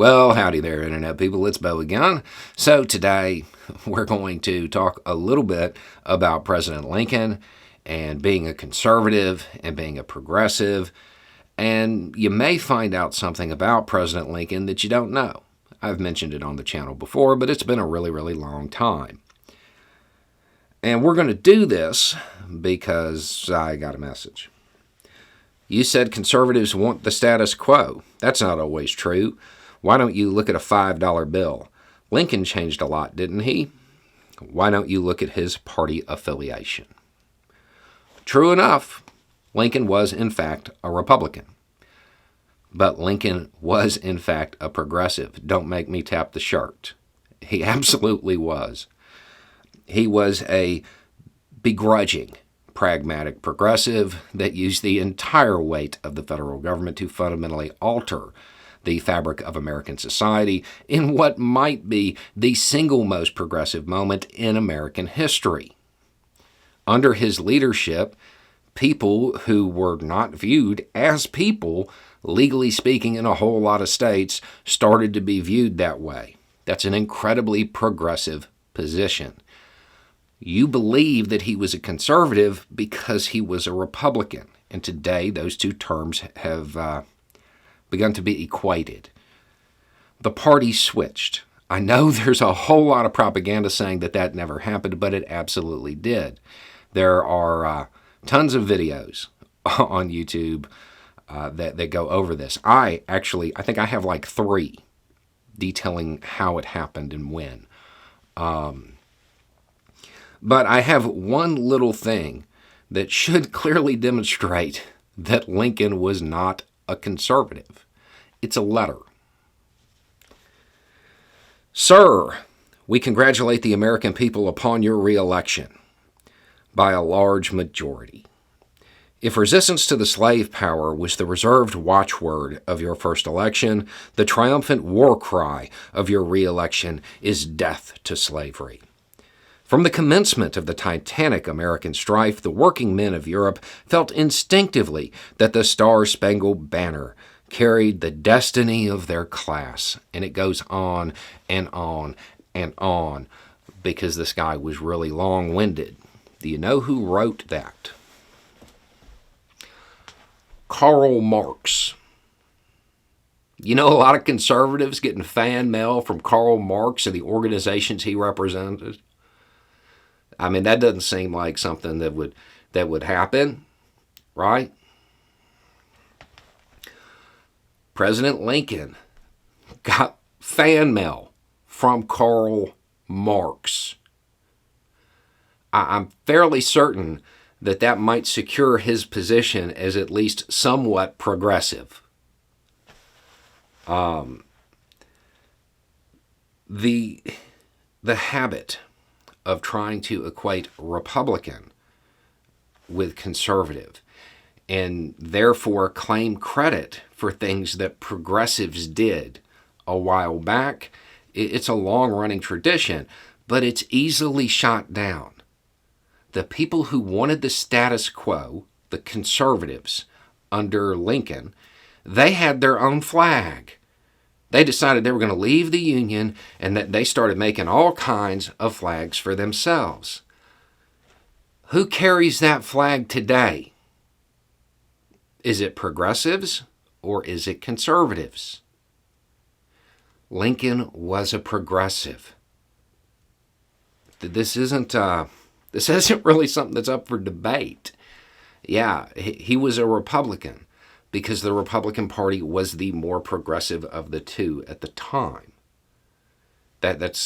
Well, howdy there, Internet people. It's Bo again. So today we're going to talk a little bit about President Lincoln and being a conservative and being a progressive. And you may find out something about President Lincoln that you don't know. I've mentioned it on the channel before, but it's been a really, really long time. And we're going to do this because I got a message. You said conservatives want the status quo. That's not always true. Why don't you look at a $5 bill? Lincoln changed a lot, didn't he? Why don't you look at his party affiliation? True enough, Lincoln was in fact a Republican. But Lincoln was in fact a progressive. Don't make me tap the shirt. He absolutely was. He was a begrudging, pragmatic progressive that used the entire weight of the federal government to fundamentally alter the fabric of American society in what might be the single most progressive moment in American history. Under his leadership, people who were not viewed as people, legally speaking, in a whole lot of states, started to be viewed that way. That's an incredibly progressive position. You believe that he was a conservative because he was a Republican. And today, those two terms have begun to be equated. The party switched. I know there's a whole lot of propaganda saying that that never happened, but it absolutely did. There are tons of videos on YouTube that go over this. I think I have like 3 detailing how it happened and when. But I have one little thing that should clearly demonstrate that Lincoln was not a conservative. It's a letter. Sir, we congratulate the American people upon your re-election by a large majority. If resistance to the slave power was the reserved watchword of your first election, the triumphant war cry of your re-election is death to slavery. From the commencement of the titanic American strife, the working men of Europe felt instinctively that the Star-Spangled Banner carried the destiny of their class. And it goes on and on and on because this guy was really long-winded. Do you know who wrote that? Karl Marx. You know, a lot of conservatives getting fan mail from Karl Marx and the organizations he represented. I mean, that doesn't seem like something that would happen, right? President Lincoln got fan mail from Karl Marx. I'm fairly certain that might secure his position as at least somewhat progressive. The habit of trying to equate Republican with conservative and therefore claim credit for things that progressives did a while back, it's a long-running tradition, but it's easily shot down. The people who wanted the status quo, the conservatives under Lincoln, they had their own flag. They decided they were going to leave the Union, and that they started making all kinds of flags for themselves. Who carries that flag today? Is it progressives or is it conservatives? Lincoln was a progressive. This isn't really something that's up for debate. Yeah, he was a Republican, because the Republican Party was the more progressive of the two at the time. That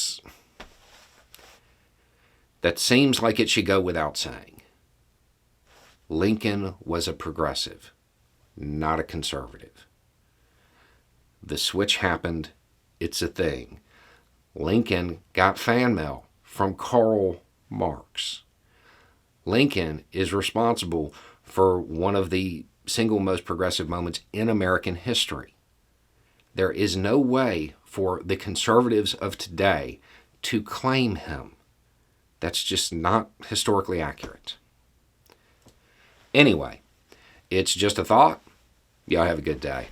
seems like it should go without saying. Lincoln was a progressive, not a conservative. The switch happened. It's a thing. Lincoln got fan mail from Karl Marx. Lincoln is responsible for one of the single most progressive moments in American history. There is no way for the conservatives of today to claim him. That's just not historically accurate. Anyway, it's just a thought. Y'all have a good day.